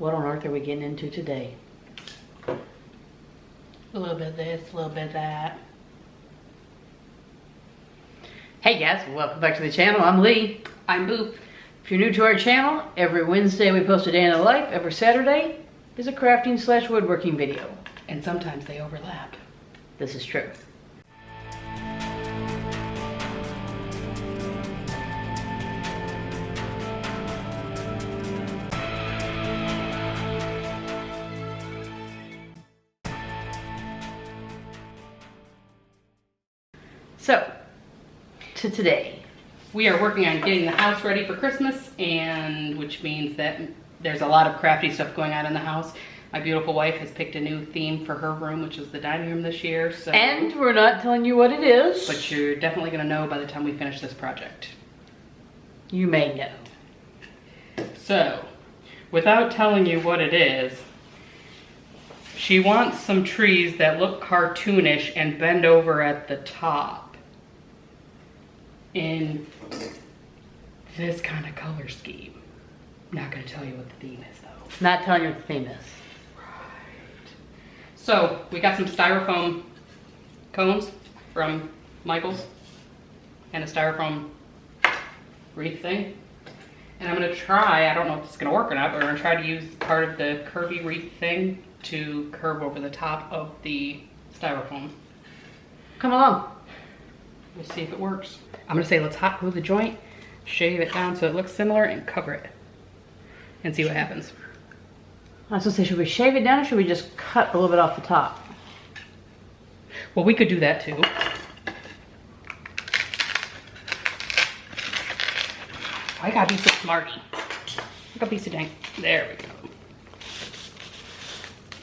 What on earth are we getting into today? A little bit of this, a little bit of that. Hey guys, welcome back to the channel. I'm Lee. I'm Boof. If you're new to our channel, every Wednesday we post a day in the life. Every Saturday is a crafting / woodworking video. And sometimes they overlap. This is true. So, to today. We are working on getting the house ready for Christmas, and which means that there's a lot of crafty stuff going on in the house. My beautiful wife has picked a new theme for her room, which is the dining room this year. So, and we're not telling you what it is. But you're definitely going to know by the time we finish this project. You may know. So, without telling you what it is, she wants some trees that look cartoonish and bend over at the top in this kind of color scheme. Not going to tell you what the theme is though. Not telling you what the theme is. Right. So we got some styrofoam cones from Michael's and a styrofoam wreath thing. And I'm going to try, I don't know if it's going to work or not, but we're going to try to use part of the curvy wreath thing to curve over the top of the styrofoam. Come along. We'll see if it works. I'm gonna say let's hot glue the joint, shave it down so it looks similar, and cover it. And see what happens. I was gonna say, should we shave it down or should we just cut a little bit off the top? Well, we could do that too. I gotta be so smarty. I gotta be so dang. There we go.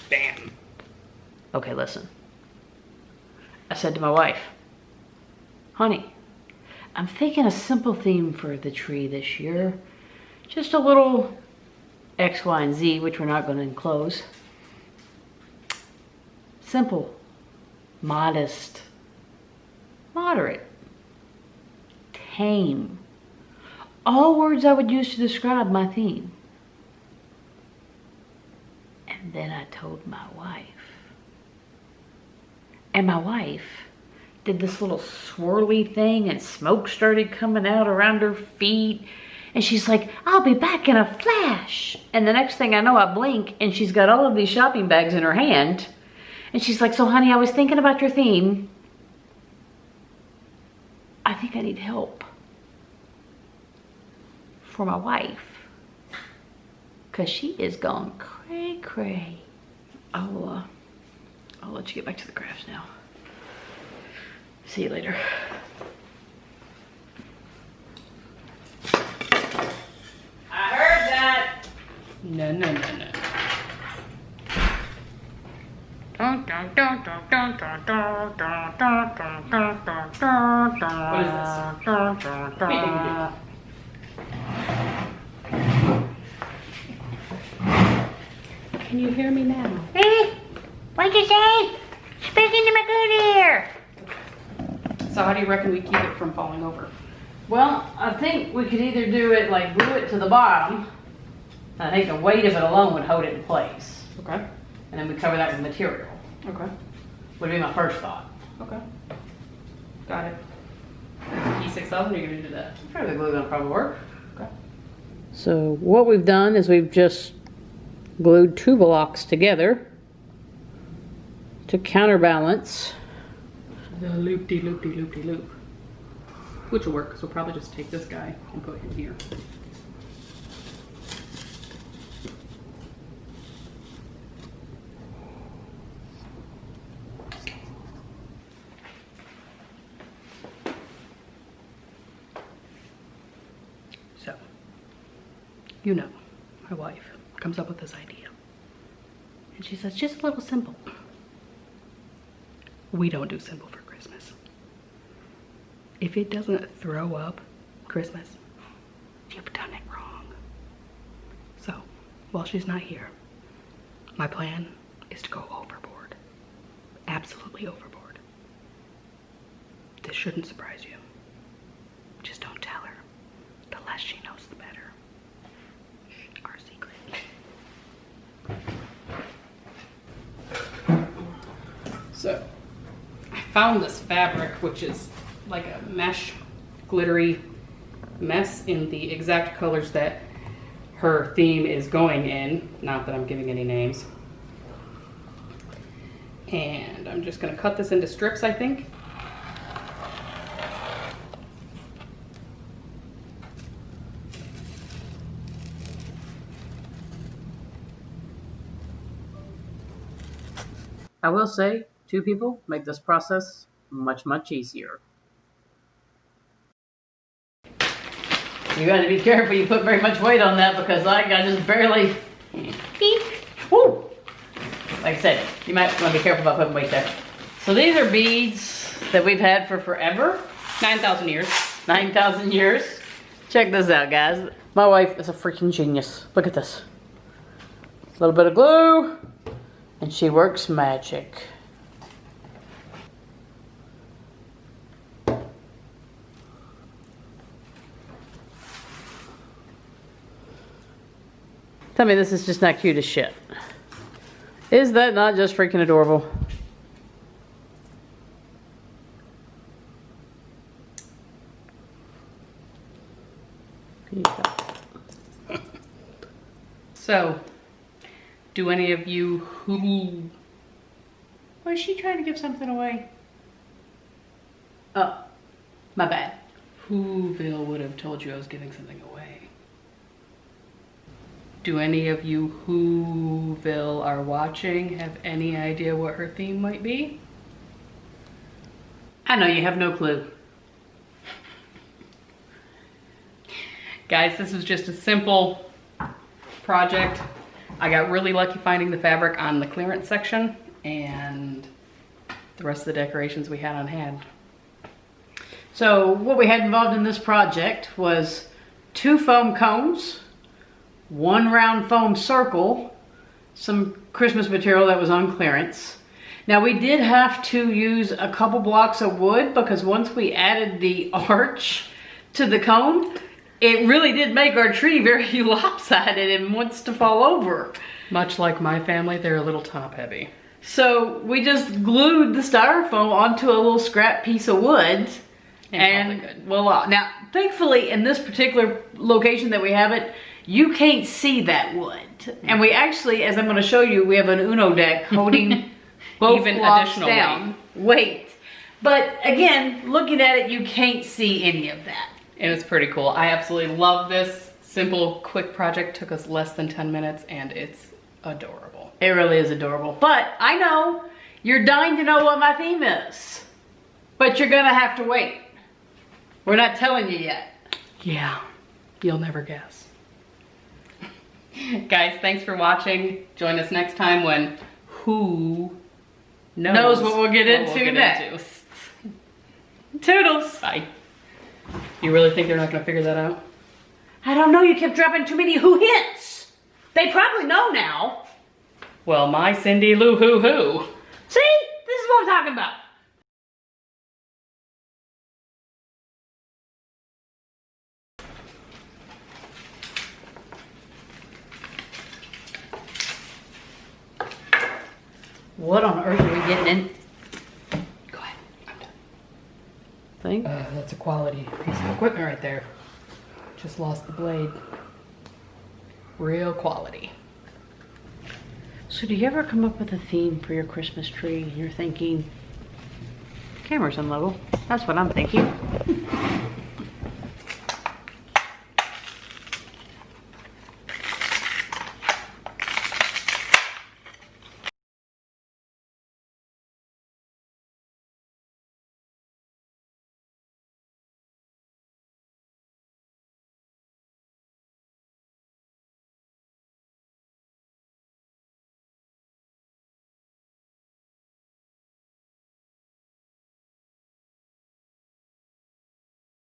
Bam. Okay, listen. I said to my wife, honey, I'm thinking a simple theme for the tree this year. Just a little X, Y, and Z, which we're not going to enclose. Simple, modest, moderate, tame. All words I would use to describe my theme. And then I told my wife. And my wife did this little swirly thing and smoke started coming out around her feet. And she's like, I'll be back in a flash. And the next thing I know, I blink and she's got all of these shopping bags in her hand. And she's like, so honey, I was thinking about your theme. I think I need help for my wife. Cause she is gone cray cray. I'll let you get back to the crafts now. See you later. I heard that. No, no, no, no. What is this? What do you think you do? Can you hear me now? Hey, what'd you say? Speaking to my good ear. So how do you reckon we keep it from falling over? Well, I think we could either do it like glue it to the bottom. I think the weight of it alone would hold it in place. Okay. And then we cover that with material. Okay. Would be my first thought. Okay. Got it. E6000, you're gonna do that? I'm sure the glue gun probably work. Okay. So what we've done is we've just glued 2 blocks together to counterbalance. The loop-de-loop-de-loop-de-loop. Which will work, because we'll probably just take this guy and put him here. So, you know, my wife comes up with this idea. And she says, just a little simple. We don't do simple for Christmas. If it doesn't throw up Christmas, you've done it wrong. So, while she's not here, my plan is to go overboard. Absolutely overboard. This shouldn't surprise you. Just don't tell her. The less she knows, the better. Our secret. So I found this fabric, which is like a mesh glittery mess in the exact colors that her theme is going in. Not that I'm giving any names. And I'm just gonna cut this into strips, I think. I will say, 2 people make this process much, much easier. You gotta be careful you put very much weight on that because I just barely, beep, woo. Like I said, you might want to be careful about putting weight there. So these are beads that we've had for forever. 9,000 years. 9,000 years. Check this out, guys. My wife is a freaking genius. Look at this. A little bit of glue, and she works magic. Tell me this is just not cute as shit. Is that not just freaking adorable? So, do any of you who... Was she trying to give something away? Oh, my bad. Whoville would have told you I was giving something away. Do any of you Whoville are watching have any idea what her theme might be? I know you have no clue. Guys, this was just a simple project. I got really lucky finding the fabric on the clearance section and the rest of the decorations we had on hand. So what we had involved in this project was 2 foam cones, 1 round foam circle, some Christmas material that was on clearance. Now we did have to use a couple blocks of wood because once we added the arch to the cone, it really did make our tree very lopsided and wants to fall over. Much like my family, they're a little top heavy. So we just glued the styrofoam onto a little scrap piece of wood. And voila. Now, thankfully, in this particular location that we have it, you can't see that wood. And we actually, as I'm going to show you, we have an Uno deck holding both even blocks additional down. Weight. But again, looking at it, you can't see any of that. And it's pretty cool. I absolutely love this simple, quick project. Took us less than 10 minutes and it's adorable. It really is adorable. But I know you're dying to know what my theme is. But you're going to have to wait. We're not telling you yet. Yeah, you'll never guess. Guys, thanks for watching. Join us next time when who knows what we'll get into next. Toodles. Bye. You really think they're not going to figure that out? I don't know. You kept dropping too many who hints. They probably know now. Well, my Cindy Lou Hoo Hoo. See? This is what I'm talking about. What on earth are we getting in? Go ahead. I'm done. Thing? That's a quality piece of equipment right there. Just lost the blade. Real quality. So do you ever come up with a theme for your Christmas tree and you're thinking, camera's on level? That's what I'm thinking.